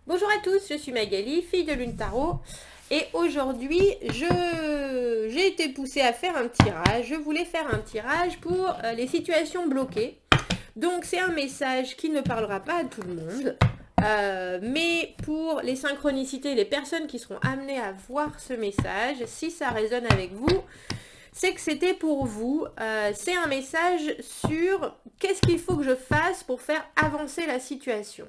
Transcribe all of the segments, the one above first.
Bonjour à tous, je suis Magali, fille de Lune Tarot, et aujourd'hui j'ai été poussée à faire un tirage. Je voulais faire un tirage pour les situations bloquées. Donc c'est un message qui ne parlera pas à tout le monde, mais pour les synchronicités, les personnes qui seront amenées à voir ce message, si ça résonne avec vous, c'est que c'était pour vous. C'est un message sur qu'est-ce qu'il faut que je fasse pour faire avancer la situation.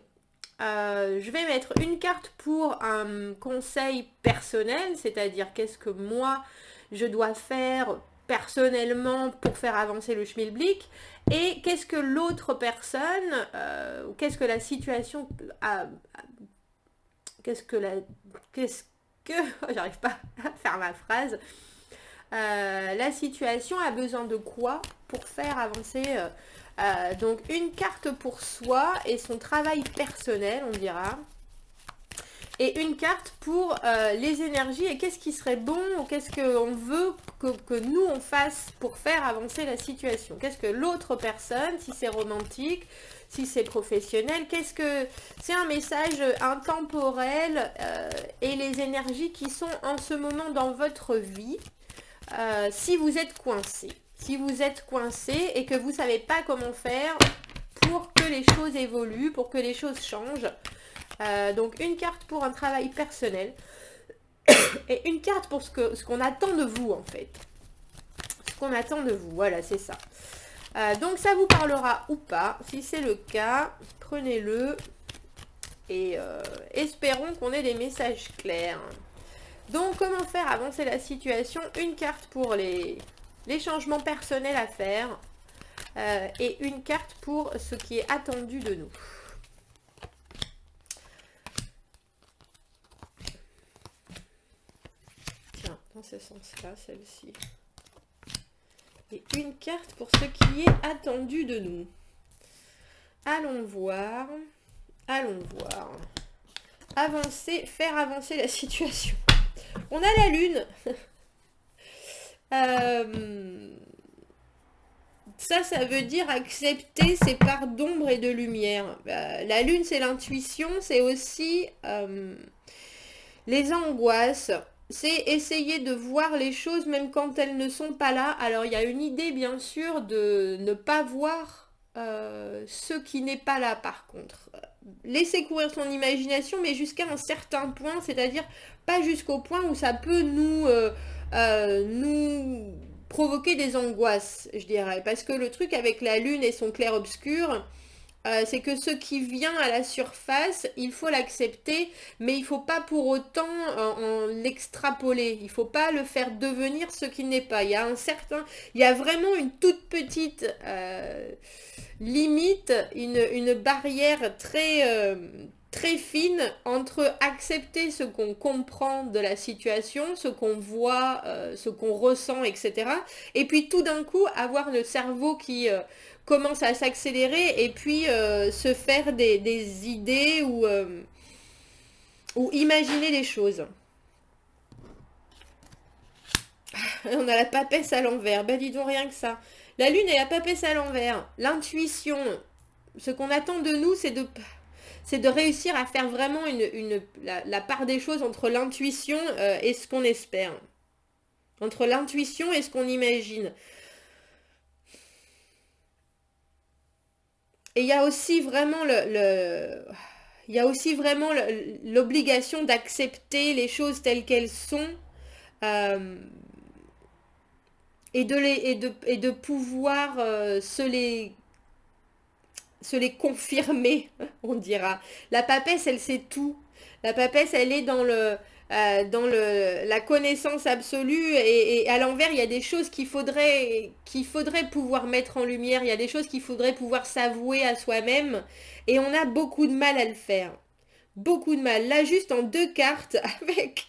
Je vais mettre une carte pour un conseil personnel, c'est-à-dire qu'est-ce que moi je dois faire personnellement pour faire avancer le schmilblick, et qu'est-ce que l'autre personne, qu'est-ce que la situation qu'est-ce que la, qu'est-ce que, j'arrive pas à faire ma phrase, la situation a besoin de quoi pour faire avancer. Donc une carte pour soi et son travail personnel, on dira. Et une carte pour les énergies et qu'est-ce qui serait bon ou qu'est-ce qu'on veut que nous on fasse pour faire avancer la situation. Qu'est-ce que l'autre personne, si c'est romantique, si c'est professionnel, qu'est-ce que c'est un message intemporel et les énergies qui sont en ce moment dans votre vie. Si vous êtes coincé, si vous êtes coincé et que vous ne savez pas comment faire pour que les choses évoluent, pour que les choses changent. Donc une carte pour un travail personnel et une carte pour ce qu'on attend de vous en fait. Ce qu'on attend de vous, voilà, c'est ça. Donc ça vous parlera ou pas. Si c'est le cas, prenez-le et espérons qu'on ait des messages clairs. Donc comment faire avancer la situation? Une carte pour les changements personnels à faire et une carte pour ce qui est attendu de nous. Tiens, dans ce sens-là, celle-ci. Et une carte pour ce qui est attendu de nous. Allons voir. Allons voir. Avancer, faire avancer la situation. On a la lune. Ça veut dire accepter ses parts d'ombre et de lumière. La lune, c'est l'intuition, c'est aussi les angoisses. C'est essayer de voir les choses même quand elles ne sont pas là. Alors, il y a une idée, bien sûr, de ne pas voir ce qui n'est pas là, par contre. Laisser courir son imagination, mais jusqu'à un certain point, c'est-à-dire pas jusqu'au point où ça peut nous provoquer des angoisses, je dirais. Parce que le truc avec la lune et son clair-obscur, c'est que ce qui vient à la surface, il faut l'accepter, mais il ne faut pas pour autant en l'extrapoler. Il ne faut pas le faire devenir ce qu'il n'est pas. Il y a vraiment une toute petite limite, une barrière très fine entre accepter ce qu'on comprend de la situation, ce qu'on voit, ce qu'on ressent, etc. Et puis tout d'un coup, avoir le cerveau qui commence à s'accélérer et puis se faire des idées ou imaginer des choses. On a la papesse à l'envers. Ben dis donc rien que ça. La lune et la papesse à l'envers. L'intuition. Ce qu'on attend de nous, c'est de réussir à faire vraiment la part des choses entre l'intuition et ce qu'on espère. Entre l'intuition et ce qu'on imagine. Et il y a aussi vraiment il y a aussi vraiment l'obligation d'accepter les choses telles qu'elles sont euh, et de pouvoir se les confirmer, on dira. La papesse, elle sait tout. La papesse, elle est dans la connaissance absolue et à l'envers, il y a des choses qu'il faudrait pouvoir mettre en lumière, il y a des choses qu'il faudrait pouvoir s'avouer à soi-même et on a beaucoup de mal à le faire. Beaucoup de mal. Là, juste en deux cartes avec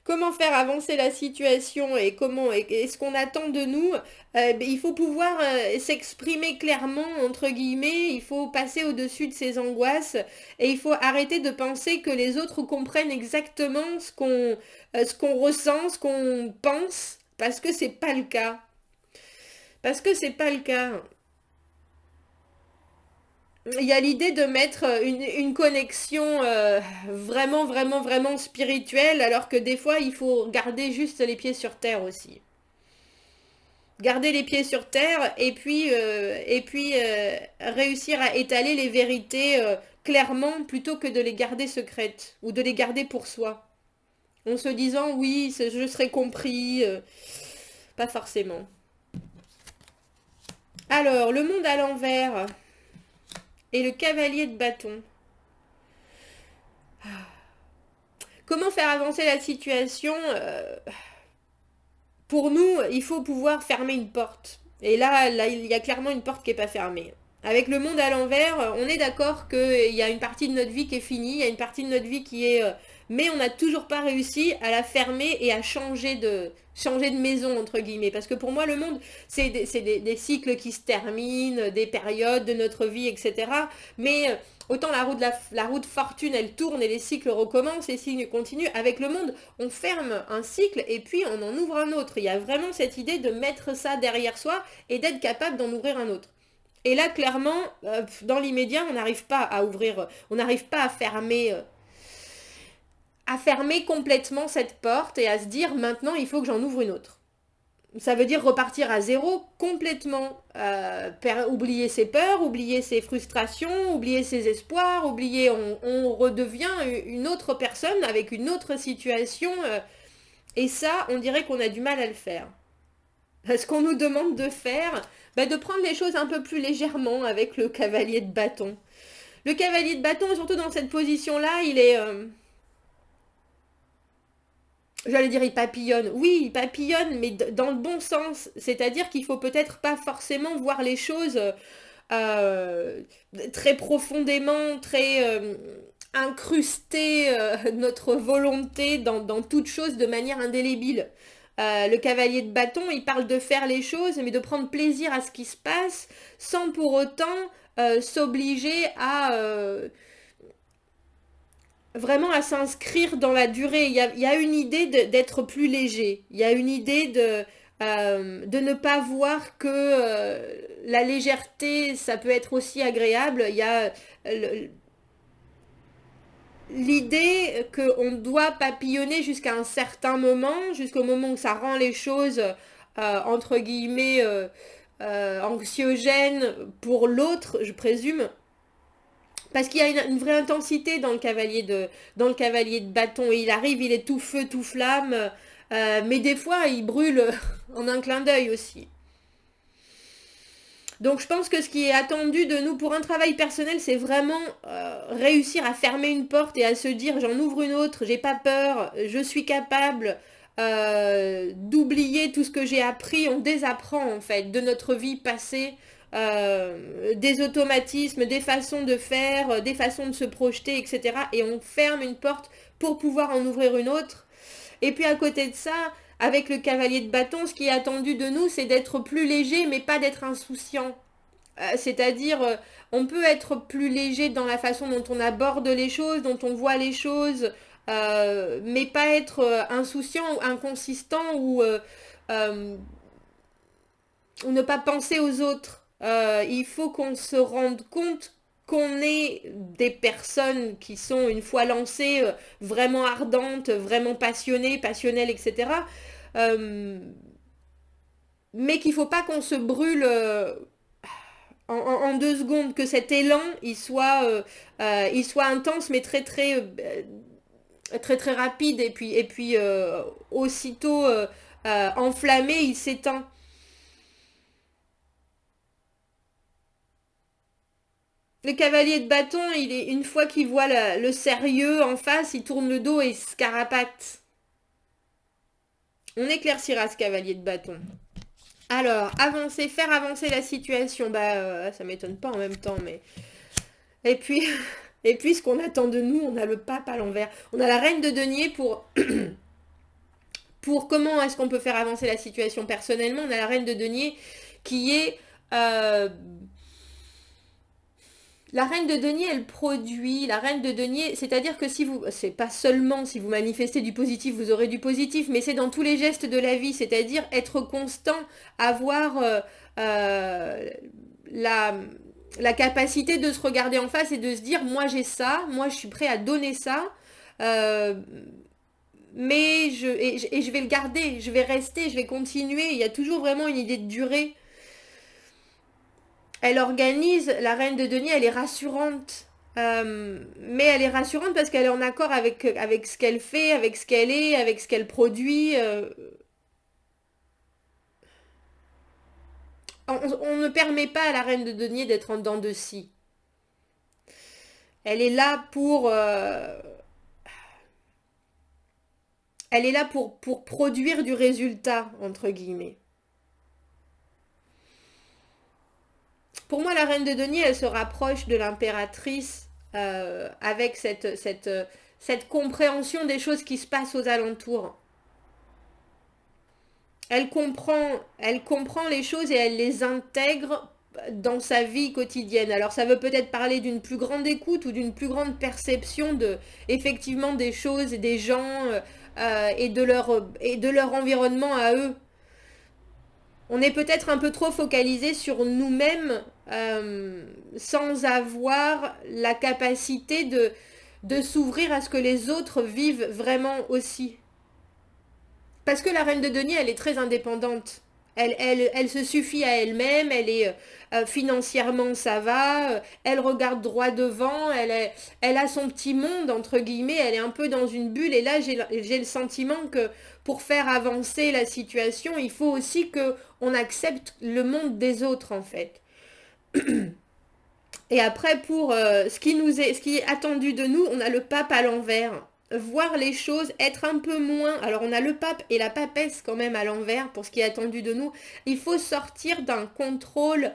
comment faire avancer la situation et et ce qu'on attend de nous, il faut pouvoir s'exprimer clairement, entre guillemets, il faut passer au-dessus de ses angoisses et il faut arrêter de penser que les autres comprennent exactement ce qu'on ressent, ce qu'on pense, parce que c'est pas le cas. Parce que c'est pas le cas. il y a l'idée de mettre une connexion vraiment, vraiment, vraiment spirituelle, alors que des fois, il faut garder juste les pieds sur terre aussi. Garder les pieds sur terre et puis réussir à étaler les vérités clairement plutôt que de les garder secrètes ou de les garder pour soi. En se disant oui, je serai compris, pas forcément. Alors, le monde à l'envers et le cavalier de bâton. Comment faire avancer la situation Pour nous, il faut pouvoir fermer une porte. Et là, il y a clairement une porte qui n'est pas fermée. Avec le monde à l'envers, on est d'accord qu'il y a une partie de notre vie qui est finie, il y a une partie de notre vie qui est... mais on n'a toujours pas réussi à la fermer et à changer de maison, entre guillemets. Parce que pour moi, le monde, c'est des cycles qui se terminent, des périodes de notre vie, etc. Mais autant la roue de fortune, elle tourne et les cycles recommencent, les cycles continuent. Avec le monde, on ferme un cycle et puis on en ouvre un autre. Il y a vraiment cette idée de mettre ça derrière soi et d'être capable d'en ouvrir un autre. Et là, clairement, dans l'immédiat, on n'arrive pas à ouvrir, on n'arrive pas à fermer complètement cette porte et à se dire maintenant, il faut que j'en ouvre une autre. Ça veut dire repartir à zéro complètement, oublier ses peurs, oublier ses frustrations, oublier ses espoirs, on redevient une autre personne avec une autre situation. Et ça, on dirait qu'on a du mal à le faire. Ce qu'on nous demande de faire, de prendre les choses un peu plus légèrement avec le cavalier de bâton. Le cavalier de bâton, surtout dans cette position-là, il est... j'allais dire il papillonne. Oui, il papillonne, mais dans le bon sens. C'est-à-dire qu'il faut peut-être pas forcément voir les choses euh, très profondément, très incruster notre volonté dans toute chose de manière indélébile. Le cavalier de bâton, il parle de faire les choses, mais de prendre plaisir à ce qui se passe, sans pour autant s'obliger à vraiment à s'inscrire dans la durée. Il y a une idée d'être plus léger. Il y a une idée de ne pas voir que la légèreté, ça peut être aussi agréable. Il y a l'idée qu'on doit papillonner jusqu'à un certain moment, jusqu'au moment où ça rend les choses, entre guillemets, anxiogènes pour l'autre, je présume. Parce qu'il y a une vraie intensité dans le cavalier de bâton. Et il arrive, il est tout feu, tout flamme. Mais des fois, il brûle en un clin d'œil aussi. Donc je pense que ce qui est attendu de nous pour un travail personnel, c'est vraiment réussir à fermer une porte et à se dire j'en ouvre une autre, j'ai pas peur, je suis capable d'oublier tout ce que j'ai appris. On désapprend en fait de notre vie passée. Des automatismes, des façons de faire, des façons de se projeter, etc. Et on ferme une porte pour pouvoir en ouvrir une autre. Et puis à côté de ça, avec le cavalier de bâton, ce qui est attendu de nous, c'est d'être plus léger, mais pas d'être insouciant. C'est-à-dire, on peut être plus léger dans la façon dont on aborde les choses, dont on voit les choses, mais pas être insouciant ou inconsistant ou ne pas penser aux autres. Il faut qu'on se rende compte qu'on est des personnes qui sont, une fois lancées, vraiment ardentes, vraiment passionnées, passionnelles, etc. Euh, mais qu'il ne faut pas qu'on se brûle en 2 secondes, que cet élan, il soit intense, mais très, très, très, très rapide, et puis aussitôt enflammé, il s'éteint. Le cavalier de bâton, une fois qu'il voit le sérieux en face, il tourne le dos et il se carapate. On éclaircira ce cavalier de bâton. Alors, faire avancer la situation, ça m'étonne pas en même temps, mais... Et puis, et puis ce qu'on attend de nous, on a le pape à l'envers. On a la reine de denier pour comment est-ce qu'on peut faire avancer la situation personnellement. On a la reine de denier qui est... La reine de denier, elle produit. La reine de denier, c'est-à-dire que c'est pas seulement si vous manifestez du positif, vous aurez du positif, mais c'est dans tous les gestes de la vie, c'est-à-dire être constant, avoir la la capacité de se regarder en face et de se dire, moi j'ai ça, moi je suis prêt à donner ça, euh, et je vais le garder, je vais rester, je vais continuer. Il y a toujours vraiment une idée de durée. Elle organise, la reine de denier, elle est rassurante. Mais elle est rassurante parce qu'elle est en accord avec ce qu'elle fait, avec ce qu'elle est, avec ce qu'elle produit. On ne permet pas à la reine de denier d'être en dents de scie. Elle est là pour produire du résultat, entre guillemets. Pour moi, la reine de denier, elle se rapproche de l'impératrice avec cette compréhension des choses qui se passent aux alentours. Elle comprend les choses et elle les intègre dans sa vie quotidienne. Alors ça veut peut-être parler d'une plus grande écoute ou d'une plus grande perception effectivement des choses et des gens et de leur environnement à eux. On est peut-être un peu trop focalisé sur nous-mêmes sans avoir la capacité de s'ouvrir à ce que les autres vivent vraiment aussi. Parce que la reine de denier, elle est très indépendante. Elle se suffit à elle-même, elle est financièrement, ça va, elle regarde droit devant, elle a son petit monde, entre guillemets, elle est un peu dans une bulle. Et là, j'ai le sentiment que pour faire avancer la situation, il faut aussi que on accepte le monde des autres, en fait. Et après, pour ce qui est attendu de nous, on a le pape à l'envers. Voir les choses, être un peu moins. Alors, on a le pape et la papesse quand même à l'envers pour ce qui est attendu de nous. Il faut sortir d'un contrôle,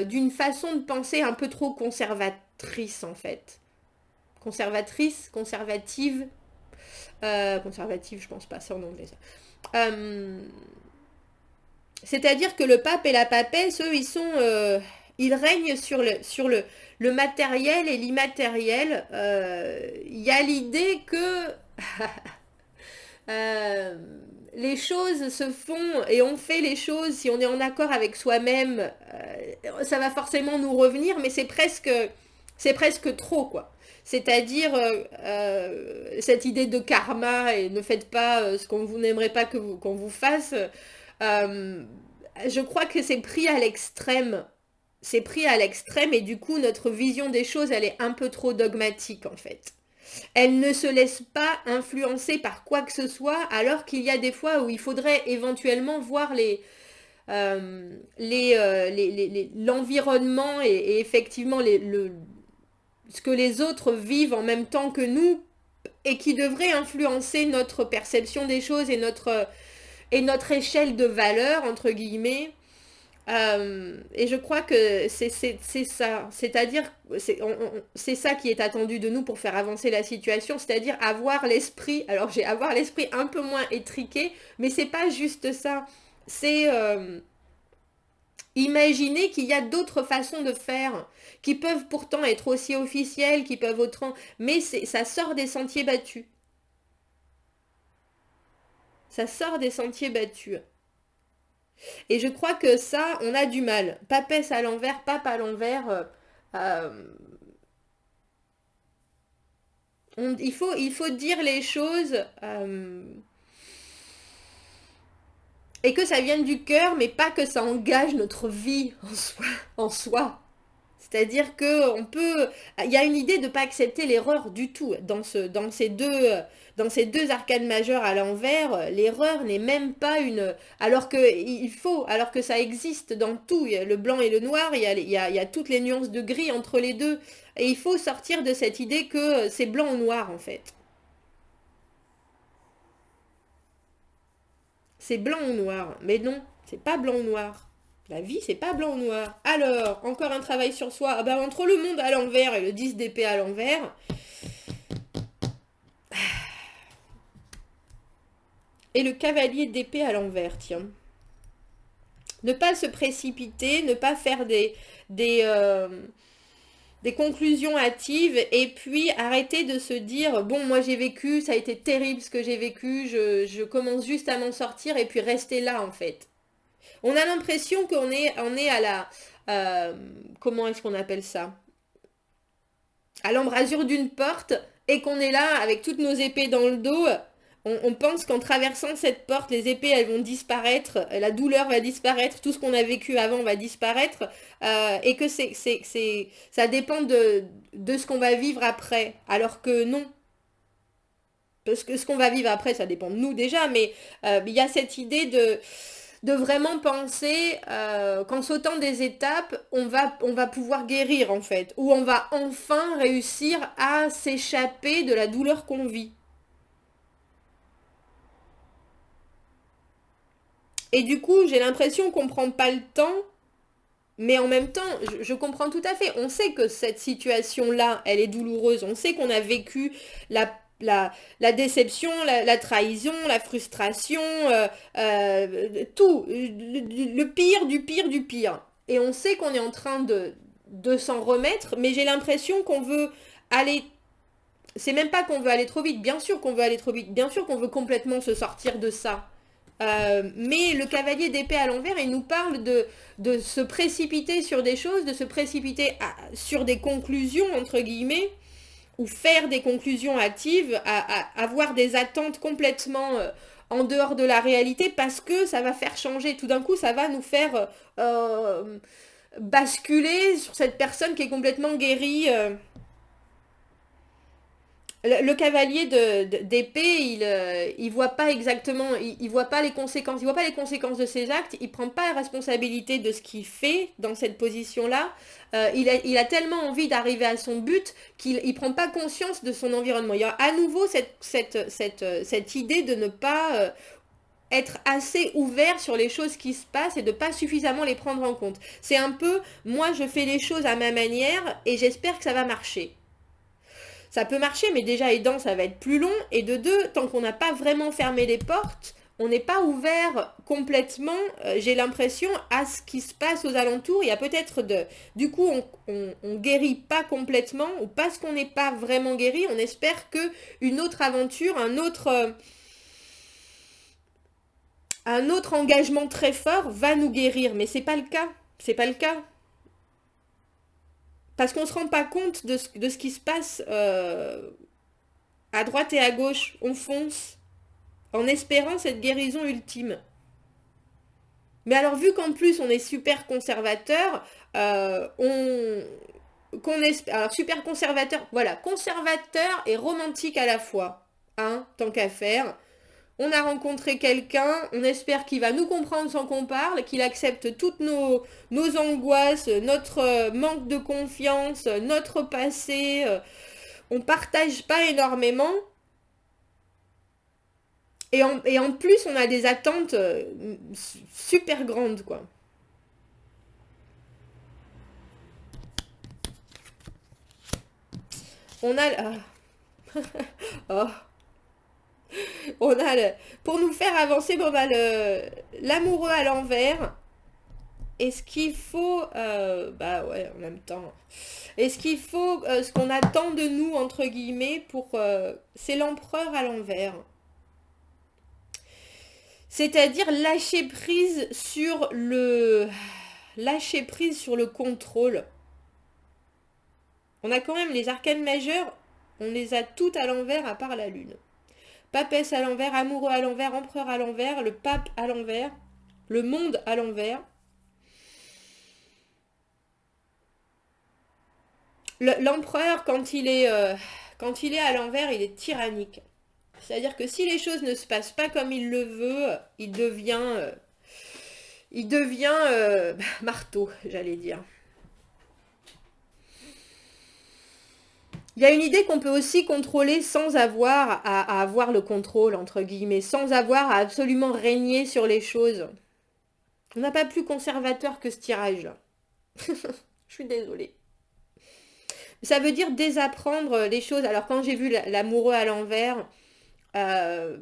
d'une façon de penser un peu trop conservatrice, en fait. Conservatrice, conservative. Conservative, je pense pas, c'est en anglais ça. Euh, C'est-à-dire que le pape et la papesse, eux, ils règnent sur le matériel et l'immatériel. Il y a l'idée que euh, les choses se font et on fait les choses si on est en accord avec soi-même. Ça va forcément nous revenir, mais c'est presque trop, quoi. C'est-à-dire cette idée de karma et ne faites pas ce qu'on vous n'aimerait pas qu'on vous fasse. Euh, je crois que c'est pris à l'extrême. C'est pris à l'extrême et du coup notre vision des choses elle est un peu trop dogmatique en fait. Elle ne se laisse pas influencer par quoi que ce soit alors qu'il y a des fois où il faudrait éventuellement voir l'environnement et effectivement ce que les autres vivent en même temps que nous et qui devrait influencer notre perception des choses et notre échelle de valeur, entre guillemets. Et je crois que c'est ça. C'est-à-dire, c'est ça qui est attendu de nous pour faire avancer la situation, c'est-à-dire avoir l'esprit, alors j'ai avoir l'esprit un peu moins étriqué, mais c'est pas juste ça. C'est imaginer qu'il y a d'autres façons de faire, qui peuvent pourtant être aussi officielles, qui peuvent autant, mais ça sort des sentiers battus. Ça sort des sentiers battus. Et je crois que ça, on a du mal. Papesse à l'envers, pape à l'envers. Euh, il faut dire les choses et que ça vienne du cœur, mais pas que ça engage notre vie en soi. C'est-à-dire que il y a une idée de ne pas accepter l'erreur du tout. Dans ces deux arcanes majeures à l'envers, l'erreur n'est même pas une. Alors que ça existe dans tout. Il y a le blanc et le noir, il y a toutes les nuances de gris entre les deux. Et il faut sortir de cette idée que c'est blanc ou noir en fait. C'est blanc ou noir. Mais non, c'est pas blanc ou noir. La vie, c'est pas blanc ou noir. Alors, encore un travail sur soi. Ah bah, entre le monde à l'envers et le 10 d'épée à l'envers, et le cavalier d'épée à l'envers, tiens. Ne pas se précipiter, ne pas faire des conclusions hâtives et puis arrêter de se dire bon moi j'ai vécu, ça a été terrible ce que j'ai vécu, je commence juste à m'en sortir et puis rester là en fait. On a l'impression on est à la... comment est-ce qu'on appelle ça? À l'embrasure d'une porte et qu'on est là avec toutes nos épées dans le dos. On pense qu'en traversant cette porte, les épées, elles vont disparaître, la douleur va disparaître, tout ce qu'on a vécu avant va disparaître, et que ça dépend de ce qu'on va vivre après. Alors que non. Parce que ce qu'on va vivre après, ça dépend de nous déjà, mais il y a cette idée de vraiment penser qu'en sautant des étapes, on va pouvoir guérir en fait, ou on va enfin réussir à s'échapper de la douleur qu'on vit. Et du coup, j'ai l'impression qu'on prend pas le temps, mais en même temps, je comprends tout à fait. On sait que cette situation-là, elle est douloureuse. On sait qu'on a vécu la, la déception, la trahison, la frustration, tout. Le pire du pire du pire. Et on sait qu'on est en train de s'en remettre, mais j'ai l'impression qu'on veut aller... C'est même pas qu'on veut aller trop vite. Bien sûr qu'on veut aller trop vite. Bien sûr qu'on veut complètement se sortir de ça. Mais le cavalier d'épée à l'envers, il nous parle de se précipiter sur des choses, de se précipiter sur des conclusions, entre guillemets, ou faire des conclusions hâtives, avoir des attentes complètement en dehors de la réalité, parce que ça va faire changer. Tout d'un coup, ça va nous faire basculer sur cette personne qui est complètement guérie. Le cavalier d'épée, il voit pas exactement, il voit pas les conséquences, il voit pas les conséquences de ses actes, il prend pas la responsabilité de ce qu'il fait dans cette position-là. Il a tellement envie d'arriver à son but qu'il prend pas conscience de son environnement. Il y a à nouveau cette idée de ne pas être assez ouvert sur les choses qui se passent et de pas suffisamment les prendre en compte. C'est un peu, moi je fais les choses à ma manière et j'espère que ça va marcher. Ça peut marcher, mais déjà, aidant, ça va être plus long. Et de deux, tant qu'on n'a pas vraiment fermé les portes, on n'est pas ouvert complètement, j'ai l'impression, à ce qui se passe aux alentours. Il y a peut-être Du coup, on guérit pas complètement, ou parce qu'on n'est pas vraiment guéri, on espère que une autre aventure, un autre engagement très fort va nous guérir. Mais c'est pas le cas. C'est pas le cas. Parce qu'on ne se rend pas compte de ce qui se passe à droite et à gauche. On fonce en espérant cette guérison ultime. Mais alors vu qu'en plus on est super conservateur, alors super conservateur, voilà, conservateur et romantique à la fois, hein, tant qu'à faire. On a rencontré quelqu'un, on espère qu'il va nous comprendre sans qu'on parle, qu'il accepte toutes nos angoisses, notre manque de confiance, notre passé. On partage pas énormément. Et en plus, on a des attentes super grandes, quoi. On a... oh. On a pour nous faire avancer, on a l'amoureux à l'envers. Est-ce qu'il faut... bah ouais, en même temps. Est-ce qu'il faut ce qu'on attend de nous, entre guillemets, pour... c'est l'empereur à l'envers. C'est-à-dire lâcher prise sur le... Lâcher prise sur le contrôle. On a quand même les arcanes majeures, on les a toutes à l'envers à part la lune. Papesse à l'envers, amoureux à l'envers, empereur à l'envers, le pape à l'envers, le monde à l'envers. L'empereur, quand il est à l'envers, il est tyrannique. C'est-à-dire que si les choses ne se passent pas comme il le veut, il devient marteau, j'allais dire. Il y a une idée qu'on peut aussi contrôler sans avoir à avoir le contrôle, entre guillemets, sans avoir à absolument régner sur les choses. On n'a pas plus conservateur que ce tirage-là. Je suis désolée. Ça veut dire désapprendre les choses. Alors quand j'ai vu l'amoureux à l'envers, on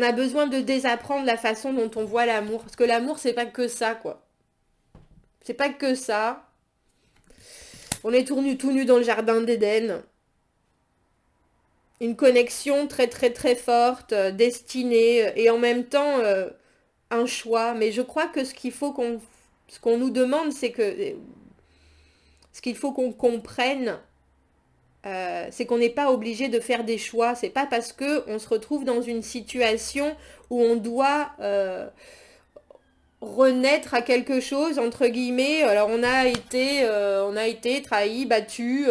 a besoin de désapprendre la façon dont on voit l'amour. Parce que l'amour, c'est pas que ça, quoi. C'est pas que ça. On est tout nu dans le jardin d'Éden. Une connexion très très très forte, destinée, et en même temps, un choix, mais je crois que ce qu'on nous demande, c'est que ce qu'il faut qu'on comprenne, c'est qu'on n'est pas obligé de faire des choix. C'est pas parce que on se retrouve dans une situation où on doit renaître à quelque chose, entre guillemets. Alors on a été trahi, battu,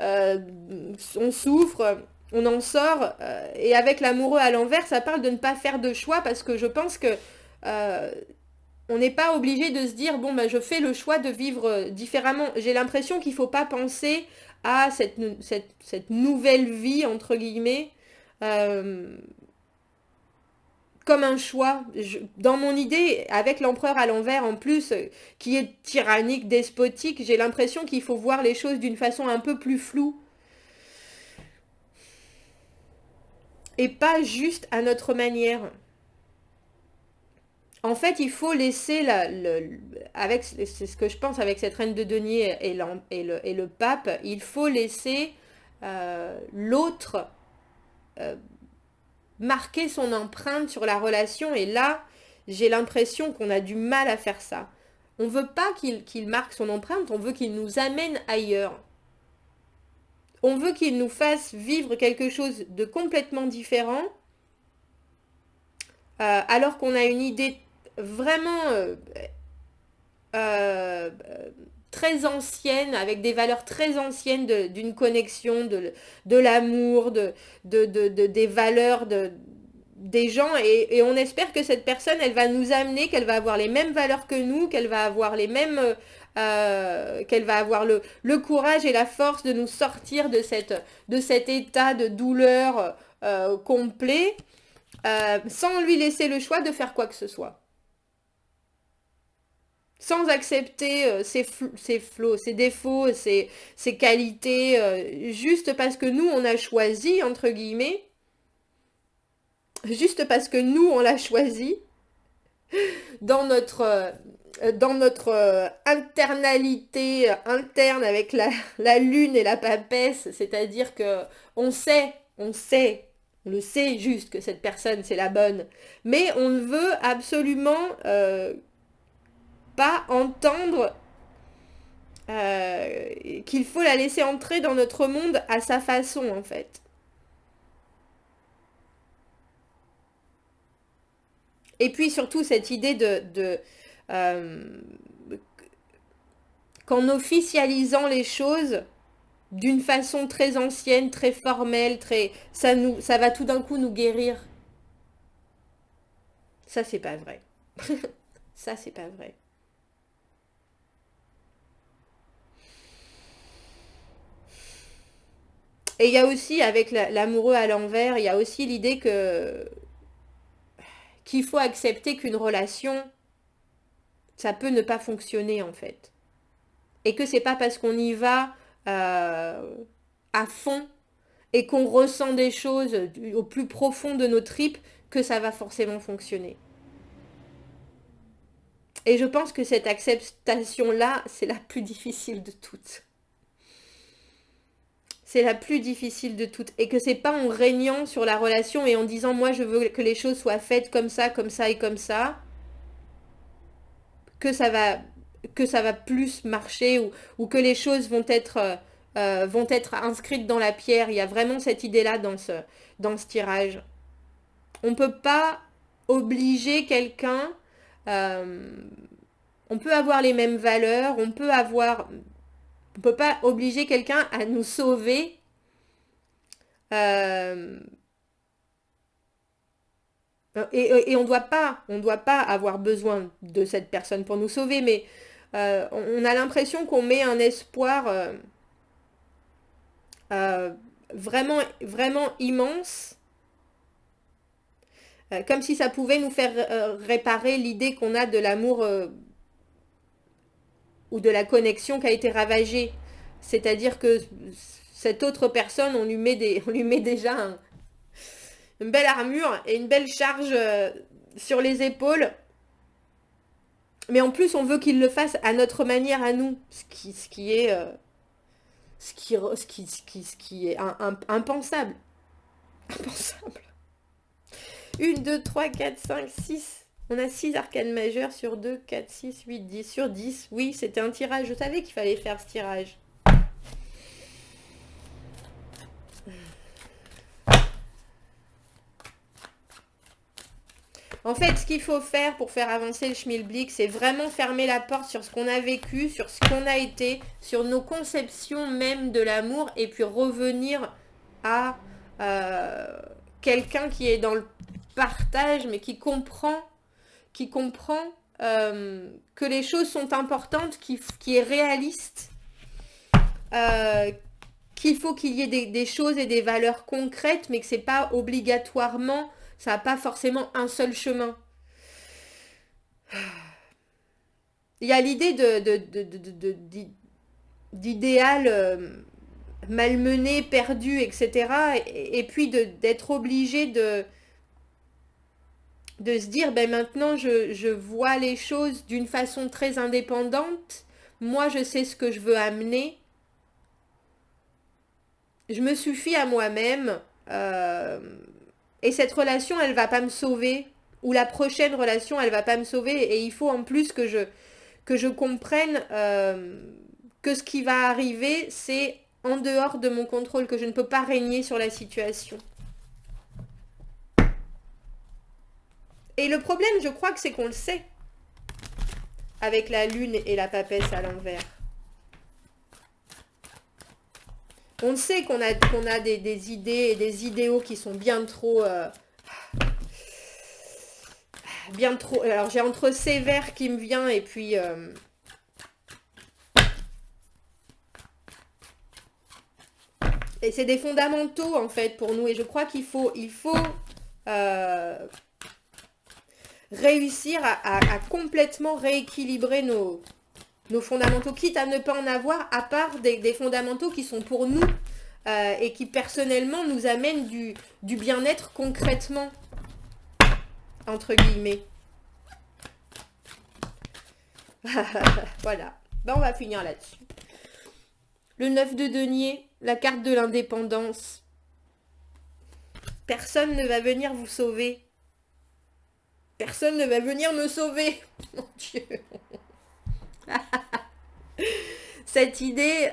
on souffre, on en sort. Et avec l'amoureux à l'envers, ça parle de ne pas faire de choix parce que je pense que euh, on n'est pas obligé de se dire, bon, ben, je fais le choix de vivre différemment. J'ai l'impression qu'il ne faut pas penser à cette nouvelle vie, entre guillemets, euh, comme un choix. Dans mon idée, avec l'empereur à l'envers en plus, qui est tyrannique, despotique, j'ai l'impression qu'il faut voir les choses d'une façon un peu plus floue. Et pas juste à notre manière. En fait, il faut laisser c'est ce que je pense avec cette reine de denier et le pape, il faut laisser l'autre euh, marquer son empreinte sur la relation. Et là, j'ai l'impression qu'on a du mal à faire ça. On veut pas qu'il marque son empreinte, on veut qu'il nous amène ailleurs. On veut qu'il nous fasse vivre quelque chose de complètement différent, alors qu'on a une idée vraiment euh, très ancienne, avec des valeurs très anciennes d'une connexion, de l'amour, des valeurs des gens. Et on espère que cette personne, elle va nous amener, qu'elle va avoir les mêmes valeurs que nous, qu'elle va avoir les mêmes... qu'elle va avoir le courage et la force de nous sortir de cet état de douleur complet, sans lui laisser le choix de faire quoi que ce soit. Sans accepter ses défauts, ses qualités, juste parce que nous, on a choisi, entre guillemets, juste parce que nous, on l'a choisi, dans notre internalité interne avec la lune et la papesse, c'est-à-dire que on le sait juste que cette personne, c'est la bonne, mais on ne veut absolument pas entendre qu'il faut la laisser entrer dans notre monde à sa façon, en fait. Et puis surtout cette idée euh, qu'en officialisant les choses d'une façon très ancienne, très formelle, ça va tout d'un coup nous guérir. Ça, c'est pas vrai. Ça, c'est pas vrai. Et il y a aussi, avec l'amoureux à l'envers, il y a aussi l'idée qu'il faut accepter qu'une relation, ça peut ne pas fonctionner en fait. Et que c'est pas parce qu'on y va à fond et qu'on ressent des choses au plus profond de nos tripes que ça va forcément fonctionner. Et je pense que cette acceptation-là, c'est la plus difficile de toutes. C'est la plus difficile de toutes. Et que c'est pas en régnant sur la relation et en disant moi je veux que les choses soient faites comme ça et comme ça, que ça va, que ça va plus marcher ou que les choses vont être inscrites dans la pierre. Il y a vraiment cette idée-là dans ce tirage. On ne peut pas obliger quelqu'un. euh, on peut avoir les mêmes valeurs, on peut pas obliger quelqu'un à nous sauver. euh, et on doit pas avoir besoin de cette personne pour nous sauver, mais on a l'impression qu'on met un espoir euh, vraiment, vraiment immense, comme si ça pouvait nous faire réparer l'idée qu'on a de l'amour ou de la connexion qui a été ravagée. C'est-à-dire que cette autre personne, on lui met déjà une belle armure et une belle charge sur les épaules. Mais en plus, on veut qu'il le fasse à notre manière, à nous. Ce qui est, ce qui est impensable. Impensable. 1, 2, 3, 4, 5, 6. On a 6 arcanes majeures sur 2, 4, 6, 8, 10. Sur 10, oui, c'était un tirage. Je savais qu'il fallait faire ce tirage. En fait, ce qu'il faut faire pour faire avancer le schmilblick, c'est vraiment fermer la porte sur ce qu'on a vécu, sur ce qu'on a été, sur nos conceptions même de l'amour, et puis revenir à quelqu'un qui est dans le partage, mais qui comprend que les choses sont importantes, qui est réaliste, qu'il faut qu'il y ait des choses et des valeurs concrètes, mais que c'est pas obligatoirement... Ça n'a pas forcément un seul chemin. Il y a l'idée d'idéal malmené, perdu, etc. Et puis d'être obligé de se dire, ben maintenant je vois les choses d'une façon très indépendante. Moi, je sais ce que je veux amener. Je me suffis à moi-même. Et cette relation, elle va pas me sauver. Ou la prochaine relation, elle va pas me sauver. Et il faut en plus que je comprenne que ce qui va arriver, c'est en dehors de mon contrôle, que je ne peux pas régner sur la situation. Et le problème, je crois que c'est qu'on le sait. Avec la lune et la papesse à l'envers. On sait qu'on a des idées et des idéaux qui sont bien trop... Alors, j'ai entre sévère qui me vient et puis... Et c'est des fondamentaux, en fait, pour nous. Et je crois qu'il faut réussir à complètement rééquilibrer nos fondamentaux, quitte à ne pas en avoir, à part des fondamentaux qui sont pour nous et qui personnellement nous amènent du bien-être concrètement, entre guillemets. Voilà, ben, on va finir là-dessus. Le 9 de denier, la carte de l'indépendance. Personne ne va venir vous sauver. Personne ne va venir me sauver. Mon Dieu. Cette idée,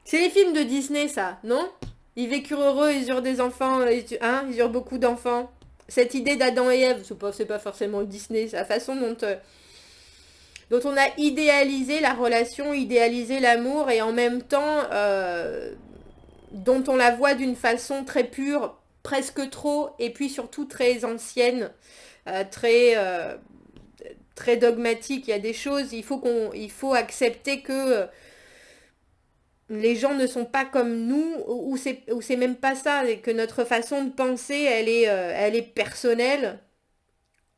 c'est les films de Disney, ça, non? Ils vécurent heureux, ils eurent des enfants, ils eurent beaucoup d'enfants. Cette idée d'Adam et Ève, c'est pas forcément Disney, c'est la façon dont on a idéalisé la relation, idéalisé l'amour, et en même temps, dont on la voit d'une façon très pure, presque trop, et puis surtout très ancienne, très dogmatique. Il y a des choses, il faut accepter que les gens ne sont pas comme nous, ou c'est même pas ça, et que notre façon de penser, elle est personnelle,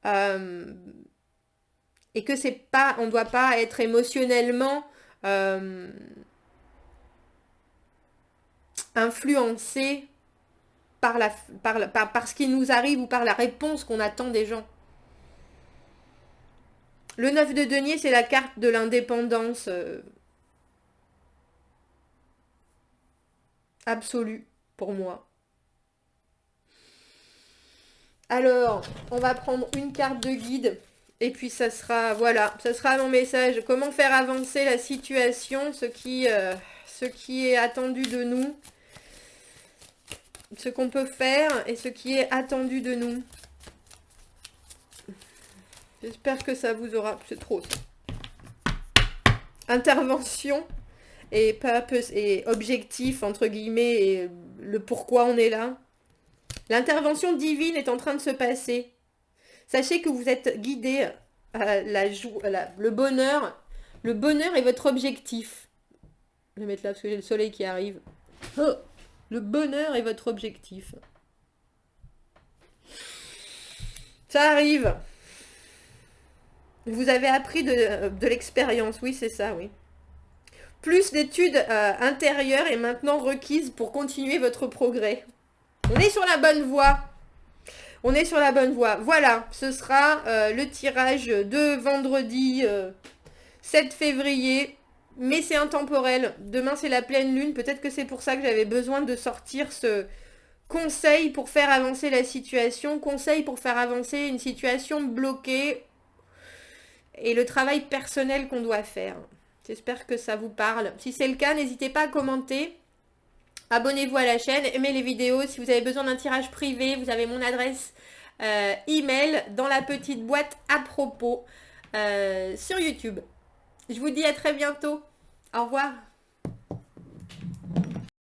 et que c'est pas, on doit pas être émotionnellement influencé par ce qui nous arrive ou par la réponse qu'on attend des gens. Le 9 de denier, c'est la carte de l'indépendance absolue pour moi. Alors, on va prendre une carte de guide et puis ça sera, voilà, ça sera mon message. Comment faire avancer la situation, ce qui est attendu de nous, ce qu'on peut faire et ce qui est attendu de nous. J'espère que ça vous aura... C'est trop ça. Intervention et purpose et objectif, entre guillemets, et le pourquoi on est là. L'intervention divine est en train de se passer. Sachez que vous êtes guidé à le bonheur. Le bonheur est votre objectif. Je vais mettre là parce que j'ai le soleil qui arrive. Oh, le bonheur est votre objectif. Ça arrive. Vous avez appris de l'expérience, oui, c'est ça, oui. Plus d'études intérieures est maintenant requise pour continuer votre progrès. On est sur la bonne voie. On est sur la bonne voie. Voilà, ce sera le tirage de vendredi 7 février. Mais c'est intemporel. Demain, c'est la pleine lune. Peut-être que c'est pour ça que j'avais besoin de sortir conseils pour faire avancer la situation, conseils pour faire avancer une situation bloquée et le travail personnel qu'on doit faire. J'espère que ça vous parle. Si c'est le cas, n'hésitez pas à commenter. Abonnez-vous à la chaîne, aimez les vidéos. Si vous avez besoin d'un tirage privé, vous avez mon adresse email dans la petite boîte à propos sur YouTube. Je vous dis à très bientôt. Au revoir.